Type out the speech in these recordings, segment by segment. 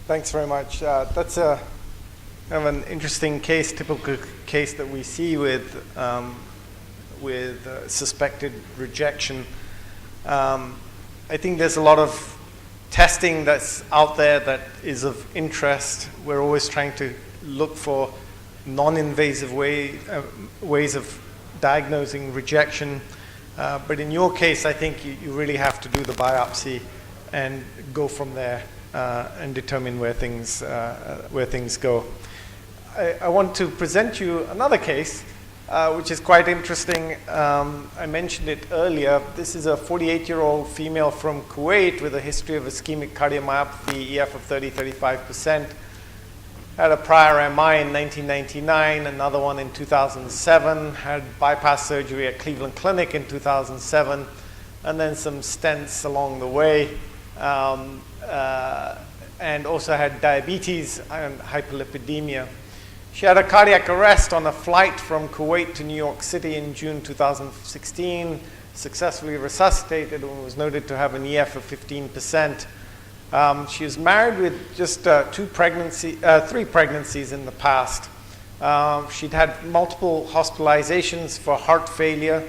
Thanks very much. That's a kind of an interesting case, typical case that we see with suspected rejection. I think there's a lot of testing that's out there that is of interest. We're always trying to look for non-invasive ways of diagnosing rejection. But in your case, I think you really have to do the biopsy and go from there and determine where things go. I want to present you another case, which is quite interesting. I mentioned it earlier. This is a 48-year-old female from Kuwait with a history of ischemic cardiomyopathy, EF of 30-35%. Had a prior MI in 1999, another one in 2007, had bypass surgery at Cleveland Clinic in 2007, and then some stents along the way, and also had diabetes and hyperlipidemia. She had a cardiac arrest on a flight from Kuwait to New York City in June 2016, successfully resuscitated and was noted to have an EF of 15%. She was married with just 3 pregnancies in the past. She'd had multiple hospitalizations for heart failure.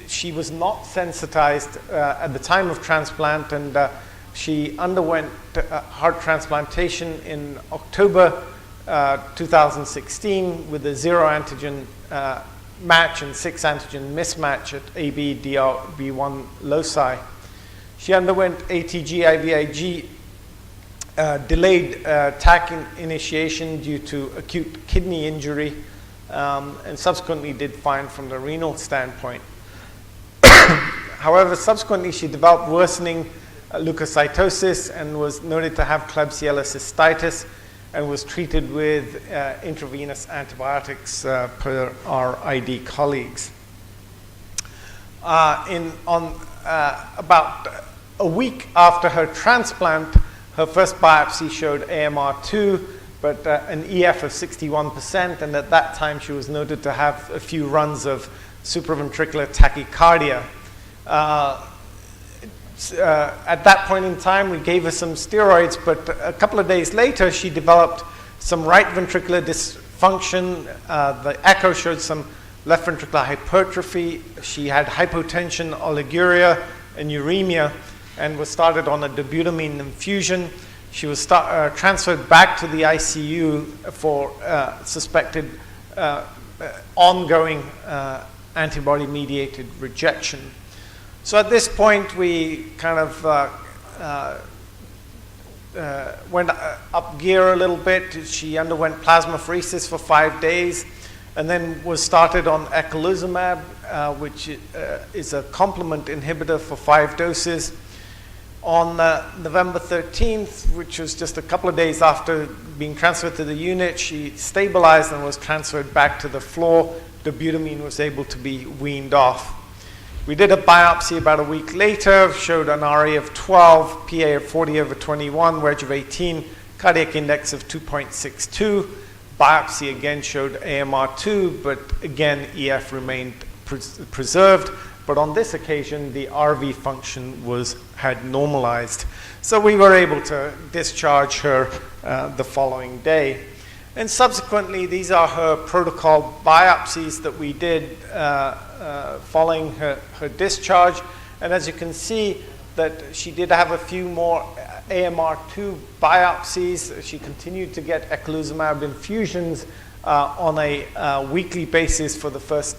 She was not sensitized at the time of transplant, and she underwent heart transplantation in October 2016 with a 0 antigen match and 6 antigen mismatch at AB-DRB1 loci. She underwent ATG-IVIG, delayed TAC initiation due to acute kidney injury, and subsequently did fine from the renal standpoint. However, subsequently she developed worsening leukocytosis and was noted to have Klebsiella cystitis and was treated with intravenous antibiotics per our ID colleagues. About a week after her transplant, her first biopsy showed AMR2, but an EF of 61%, and at that time she was noted to have a few runs of supraventricular tachycardia. At that point in time, we gave her some steroids, but a couple of days later, she developed some right ventricular dysfunction. The echo showed some left ventricular hypertrophy. She had hypotension, oliguria, and uremia, and was started on a dobutamine infusion. She was transferred back to the ICU for suspected ongoing antibody-mediated rejection. So at this point, we kind of went up gear a little bit. She underwent plasmapheresis for 5 days, and then was started on eculizumab, which is a complement inhibitor for 5 doses. On November 13th, which was just a couple of days after being transferred to the unit, she stabilized and was transferred back to the floor. Dobutamine was able to be weaned off. We did a biopsy about a week later, showed an RA of 12, PA of 40/21, wedge of 18, cardiac index of 2.62. Biopsy again showed AMR2, but again, EF remained preserved. But on this occasion, the RV function had normalized. So we were able to discharge her the following day. And subsequently, these are her protocol biopsies that we did following her discharge. And as you can see, that she did have a few more AMR2 biopsies. She continued to get eculizumab infusions on a weekly basis for the first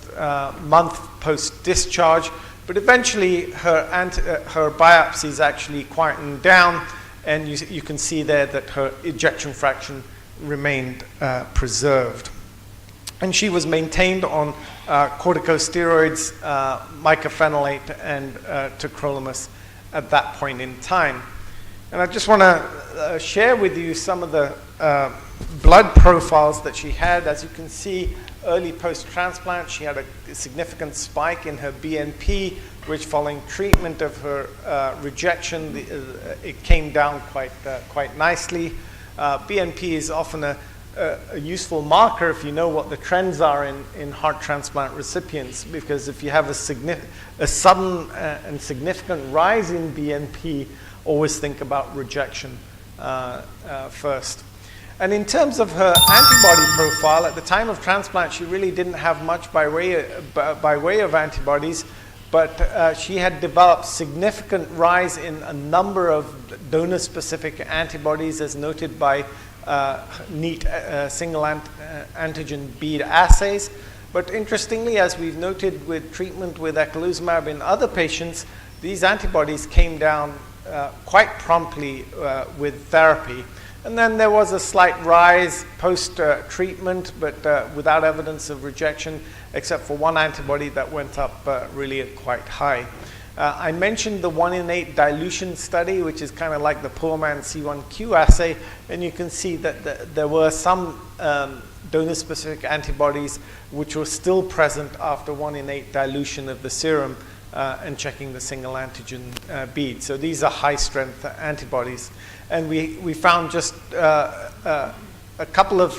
month post-discharge. But eventually, her biopsies actually quietened down, and you can see there that her ejection fraction remained preserved. And she was maintained on corticosteroids, mycophenolate, and tacrolimus at that point in time. And I just want to share with you some of the blood profiles that she had. As you can see, early post-transplant, she had a significant spike in her BNP, which following treatment of her rejection, it came down quite nicely. BNP is often a useful marker if you know what the trends are in heart transplant recipients, because if you have a sudden and significant rise in BNP, always think about rejection. first. And in terms of her antibody profile, at the time of transplant, she really didn't have much by way of antibodies, but she had developed significant rise in a number of donor-specific antibodies, as noted by neat single antigen bead assays. But interestingly, as we've noted with treatment with eculizumab in other patients, these antibodies came down quite promptly with therapy. And then there was a slight rise post-treatment, but without evidence of rejection, except for one antibody that went up really quite high. I mentioned the 1 in 8 dilution study, which is kind of like the poor man C1q assay, and you can see that there were some donor-specific antibodies which were still present after 1 in 8 dilution of the serum and checking the single antigen bead. So these are high-strength antibodies. And we found just a couple of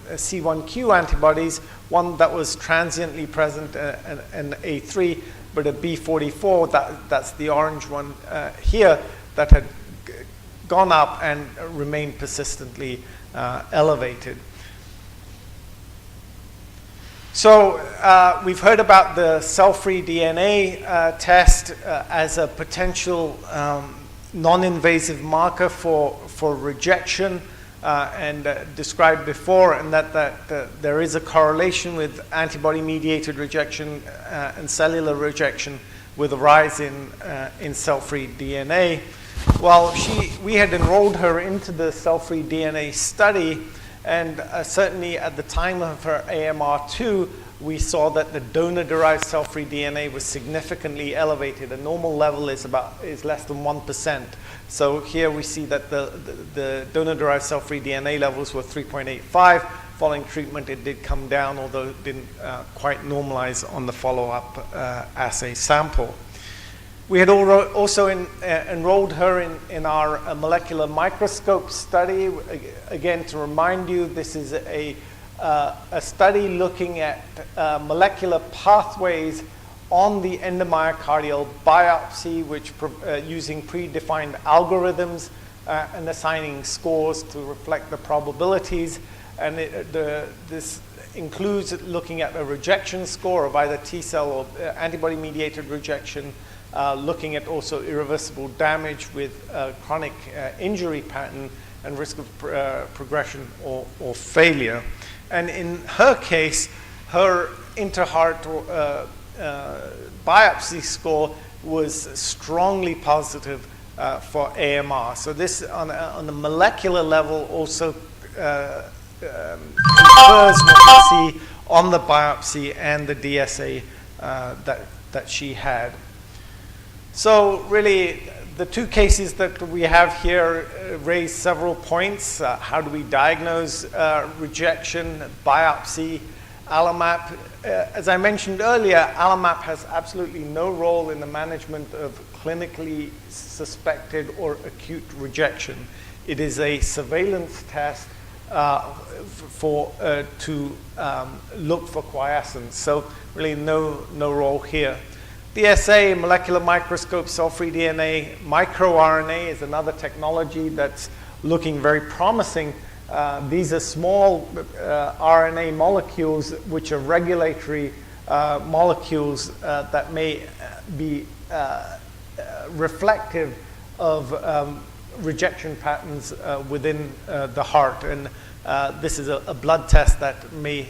C1q antibodies, one that was transiently present, an A3, but a B44, that's the orange one here, that had gone up and remained persistently elevated. So we've heard about the cell-free DNA test as a potential non-invasive marker for rejection and described before, and that there is a correlation with antibody-mediated rejection and cellular rejection with a rise in cell-free DNA. Well, we had enrolled her into the cell-free DNA study, and certainly at the time of her AMR2, we saw that the donor-derived cell-free DNA was significantly elevated. A normal level is less than 1%. So here we see that the donor-derived cell-free DNA levels were 3.85. Following treatment, it did come down, although it didn't quite normalize on the follow-up assay sample. We had also enrolled her in our molecular microscope study. Again, to remind you, this is a study looking at molecular pathways on the endomyocardial biopsy, which using predefined algorithms and assigning scores to reflect the probabilities. And this includes looking at a rejection score of either T-cell or antibody-mediated rejection, looking at also irreversible damage with chronic injury pattern and risk of progression or failure. And in her case, her interheart biopsy score was strongly positive for AMR. So this, on the molecular level, also confirms what we see on the biopsy and the DSA that she had. So really, the two cases that we have here raise several points. How do we diagnose rejection, biopsy, AlloMap? As I mentioned earlier, AlloMap has absolutely no role in the management of clinically suspected or acute rejection. It is a surveillance test to look for quiescence. So really no role here. DSA, molecular microscope, cell-free DNA, microRNA is another technology that's looking very promising. These are small RNA molecules which are regulatory molecules that may be reflective of rejection patterns within the heart. And this is a blood test that may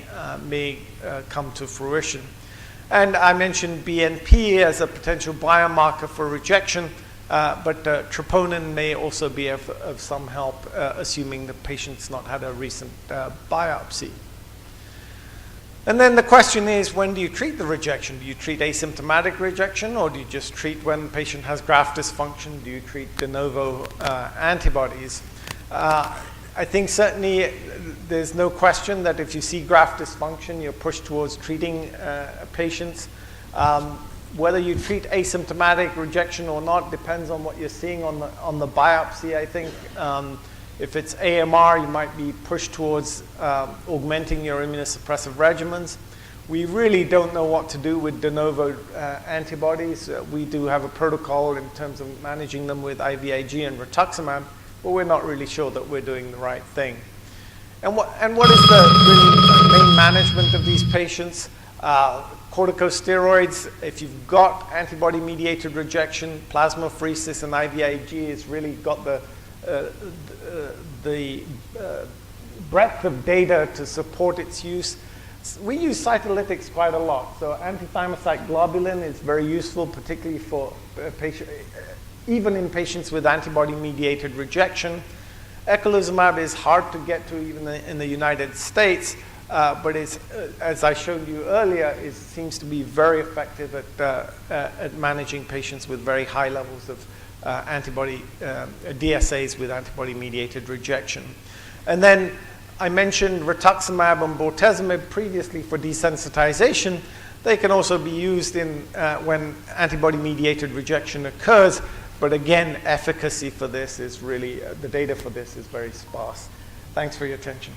come to fruition. And I mentioned BNP as a potential biomarker for rejection, but troponin may also be of some help, assuming the patient's not had a recent biopsy. And then the question is, when do you treat the rejection? Do you treat asymptomatic rejection, or do you just treat when the patient has graft dysfunction? Do you treat de novo antibodies? I think certainly there's no question that if you see graft dysfunction, you're pushed towards treating patients. Whether you treat asymptomatic rejection or not depends on what you're seeing on the biopsy, I think. If it's AMR, you might be pushed towards augmenting your immunosuppressive regimens. We really don't know what to do with de novo antibodies. We do have a protocol in terms of managing them with IVIG and rituximab, but we're not really sure that we're doing the right thing. And what is the really main management of these patients? Corticosteroids, if you've got antibody-mediated rejection, plasmapheresis and IVIG has really got the breadth of data to support its use. We use cytolytics quite a lot. So antithymocyte globulin is very useful, particularly for even in patients with antibody-mediated rejection. Eculizumab is hard to get to even in the United States, but it's, as I showed you earlier, it seems to be very effective at managing patients with very high levels of DSAs with antibody-mediated rejection. And then I mentioned rituximab and bortezomib previously for desensitization. They can also be used in when antibody-mediated rejection occurs, but again, efficacy for this is really, the data for this is very sparse. Thanks for your attention.